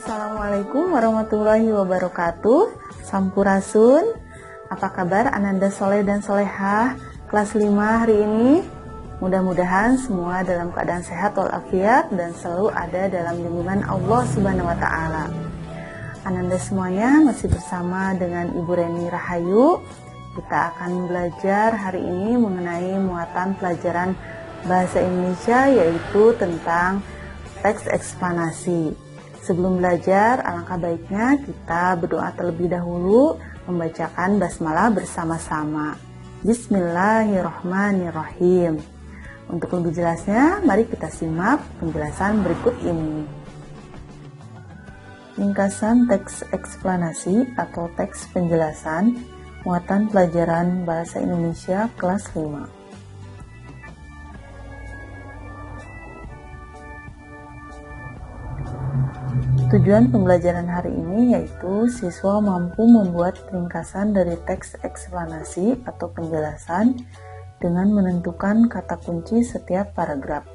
Assalamualaikum warahmatullahi wabarakatuh. Sampurasun. Apa kabar Ananda Soleh dan Solehah kelas 5 hari ini? Mudah-mudahan semua dalam keadaan sehat walafiat dan selalu ada dalam lindungan Allah Subhanahu wa taala. Ananda semuanya masih bersama dengan Ibu Reni Rahayu. Kita akan belajar hari ini mengenai muatan pelajaran bahasa Indonesia, yaitu tentang teks eksplanasi. Sebelum belajar, alangkah baiknya kita berdoa terlebih dahulu, membacakan basmalah bersama-sama. Bismillahirrahmanirrahim. Untuk lebih jelasnya, mari kita simak penjelasan berikut ini. Ringkasan teks eksplanasi atau teks penjelasan muatan pelajaran bahasa Indonesia kelas 5. Tujuan pembelajaran hari ini yaitu siswa mampu membuat ringkasan dari teks eksplanasi atau penjelasan dengan menentukan kata kunci setiap paragraf.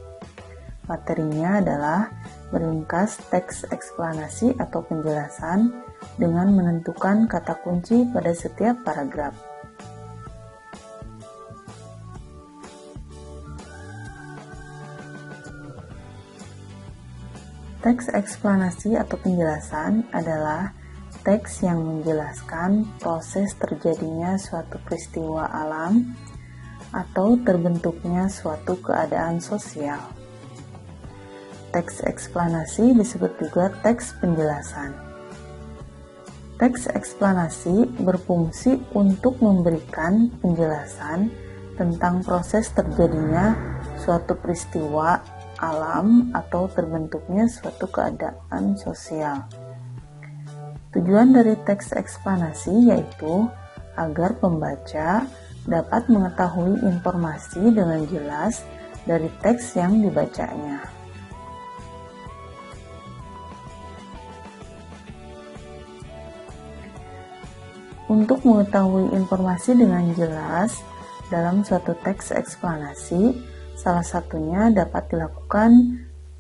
Materinya adalah meringkas teks eksplanasi atau penjelasan dengan menentukan kata kunci pada setiap paragraf. Teks eksplanasi atau penjelasan adalah teks yang menjelaskan proses terjadinya suatu peristiwa alam atau terbentuknya suatu keadaan sosial. Teks eksplanasi disebut juga teks penjelasan. Teks eksplanasi berfungsi untuk memberikan penjelasan tentang proses terjadinya suatu peristiwa alam atau terbentuknya suatu keadaan sosial. Tujuan dari teks eksplanasi yaitu agar pembaca dapat mengetahui informasi dengan jelas dari teks yang dibacanya. Untuk mengetahui informasi dengan jelas dalam suatu teks eksplanasi, salah satunya dapat dilakukan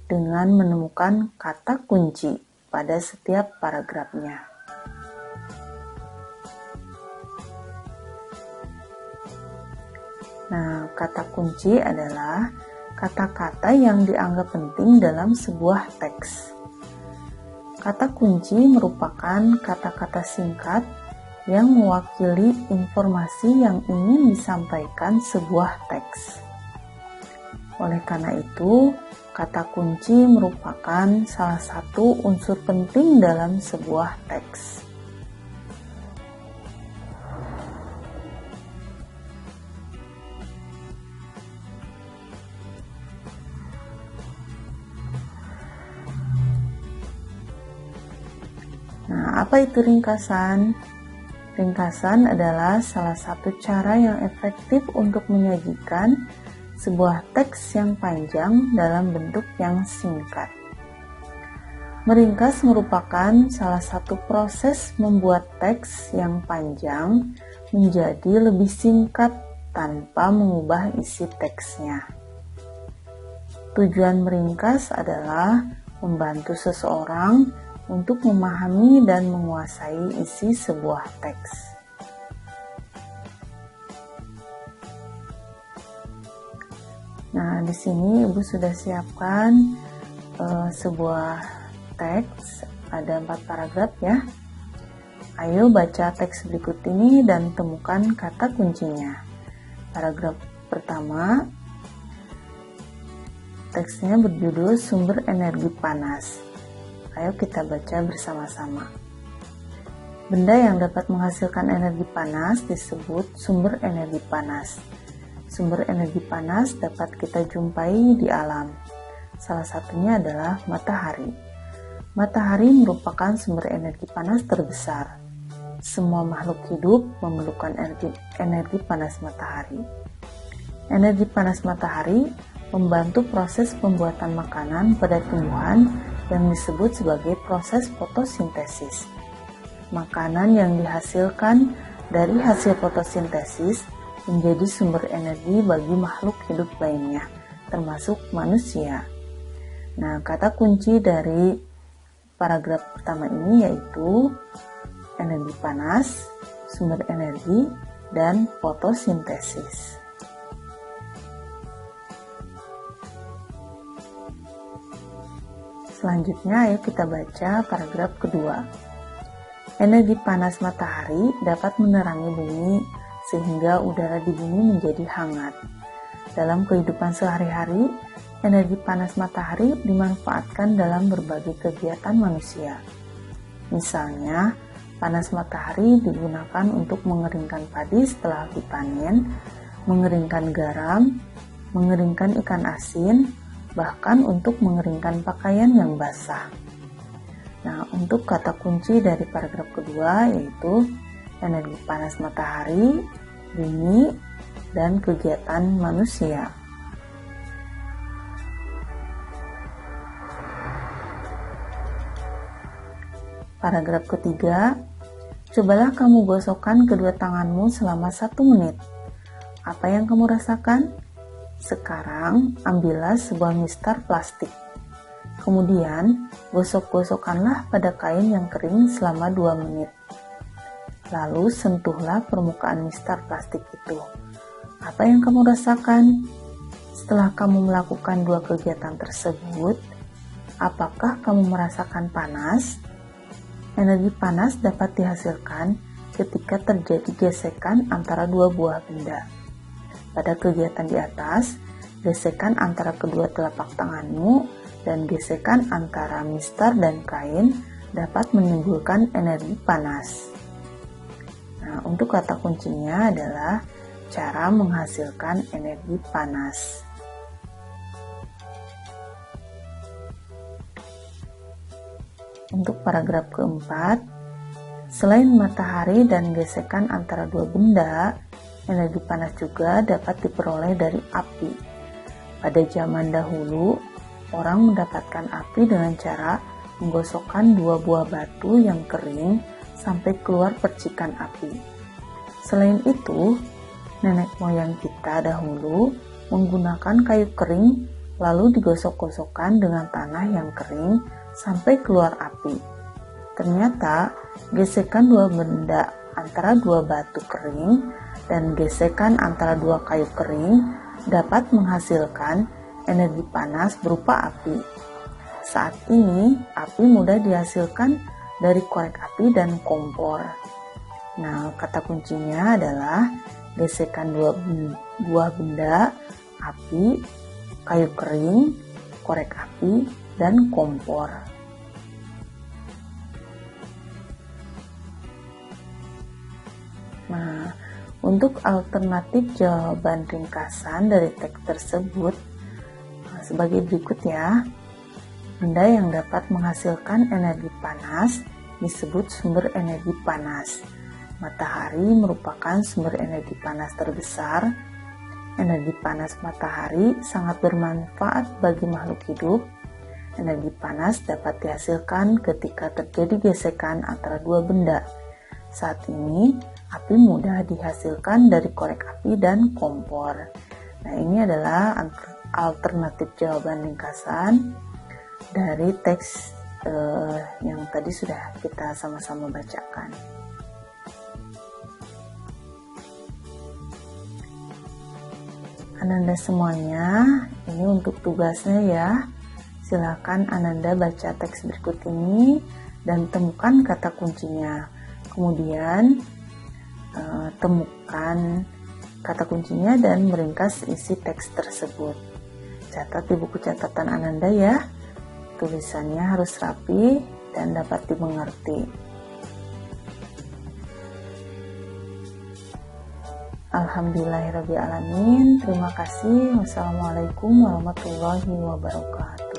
dengan menemukan kata kunci pada setiap paragrafnya. Nah, kata kunci adalah kata-kata yang dianggap penting dalam sebuah teks. Kata kunci merupakan kata-kata singkat yang mewakili informasi yang ingin disampaikan sebuah teks. Oleh karena itu, kata kunci merupakan salah satu unsur penting dalam sebuah teks. Nah, apa itu ringkasan? Ringkasan adalah salah satu cara yang efektif untuk menyajikan sebuah teks yang panjang dalam bentuk yang singkat. Meringkas merupakan salah satu proses membuat teks yang panjang menjadi lebih singkat tanpa mengubah isi teksnya. Tujuan meringkas adalah membantu seseorang untuk memahami dan menguasai isi sebuah teks. Nah, di sini Ibu sudah siapkan sebuah teks, ada 4 paragraf ya. Ayo baca teks berikut ini dan temukan kata kuncinya. Paragraf pertama, teksnya berjudul Sumber Energi Panas. Ayo kita baca bersama-sama. Benda yang dapat menghasilkan energi panas disebut sumber energi panas. Sumber energi panas dapat kita jumpai di alam. Salah satunya adalah matahari. Matahari merupakan sumber energi panas terbesar. Semua makhluk hidup memerlukan energi panas matahari. Energi panas matahari membantu proses pembuatan makanan pada tumbuhan yang disebut sebagai proses fotosintesis. Makanan yang dihasilkan dari hasil fotosintesis menjadi sumber energi bagi makhluk hidup lainnya, termasuk manusia. Nah, kata kunci dari paragraf pertama ini yaitu energi panas, sumber energi, dan fotosintesis. Selanjutnya, ayo kita baca paragraf kedua. Energi panas matahari dapat menerangi bumi sehingga udara di bumi menjadi hangat. Dalam kehidupan sehari-hari, energi panas matahari dimanfaatkan dalam berbagai kegiatan manusia. Misalnya, panas matahari digunakan untuk mengeringkan padi setelah dipanen, mengeringkan garam, mengeringkan ikan asin, bahkan untuk mengeringkan pakaian yang basah. Nah, untuk kata kunci dari paragraf kedua yaitu energi panas matahari, bumi, dan kegiatan manusia. Paragraf ketiga, cobalah kamu gosokkan kedua tanganmu selama 1 menit. Apa yang kamu rasakan? Sekarang, ambillah sebuah mistar plastik. Kemudian, gosok-gosokkanlah pada kain yang kering selama 2 menit. Lalu, sentuhlah permukaan mistar plastik itu. Apa yang kamu rasakan? Setelah kamu melakukan 2 kegiatan tersebut, apakah kamu merasakan panas? Energi panas dapat dihasilkan ketika terjadi gesekan antara 2 buah benda. Pada kegiatan di atas, gesekan antara kedua telapak tanganmu dan gesekan antara mistar dan kain dapat menimbulkan energi panas. Nah, untuk kata kuncinya adalah cara menghasilkan energi panas. Untuk paragraf keempat, selain matahari dan gesekan antara 2 benda, energi panas juga dapat diperoleh dari api. Pada zaman dahulu, orang mendapatkan api dengan cara menggosokkan 2 buah batu yang kering sampai keluar percikan api. Selain itu, nenek moyang kita dahulu menggunakan kayu kering lalu digosok-gosokkan dengan tanah yang kering sampai keluar api. Ternyata, gesekan 2 benda antara 2 batu kering dan gesekan antara 2 kayu kering dapat menghasilkan energi panas berupa api. Saat ini, api mudah dihasilkan dari korek api dan kompor. Nah, kata kuncinya adalah gesekan 2 buah benda, api, kayu kering, korek api, dan kompor. Nah, untuk alternatif jawaban ringkasan dari teks tersebut sebagai berikut ya. Benda yang dapat menghasilkan energi panas disebut sumber energi panas. Matahari merupakan sumber energi panas terbesar. Energi panas matahari sangat bermanfaat bagi makhluk hidup. Energi panas dapat dihasilkan ketika terjadi gesekan antara 2 benda. Saat ini, api mudah dihasilkan dari korek api dan kompor. Nah, ini adalah alternatif jawaban ringkasan dari teks yang tadi sudah kita sama-sama bacakan. Ananda semuanya, ini untuk tugasnya ya. Silakan Ananda baca teks berikut ini dan temukan kata kuncinya. Kemudian temukan kata kuncinya dan meringkas isi teks tersebut. Catat di buku catatan Ananda ya. Tulisannya harus rapi dan dapat dimengerti. Alhamdulillahirrabbilalamin. Terima kasih. Wassalamualaikum warahmatullahi wabarakatuh.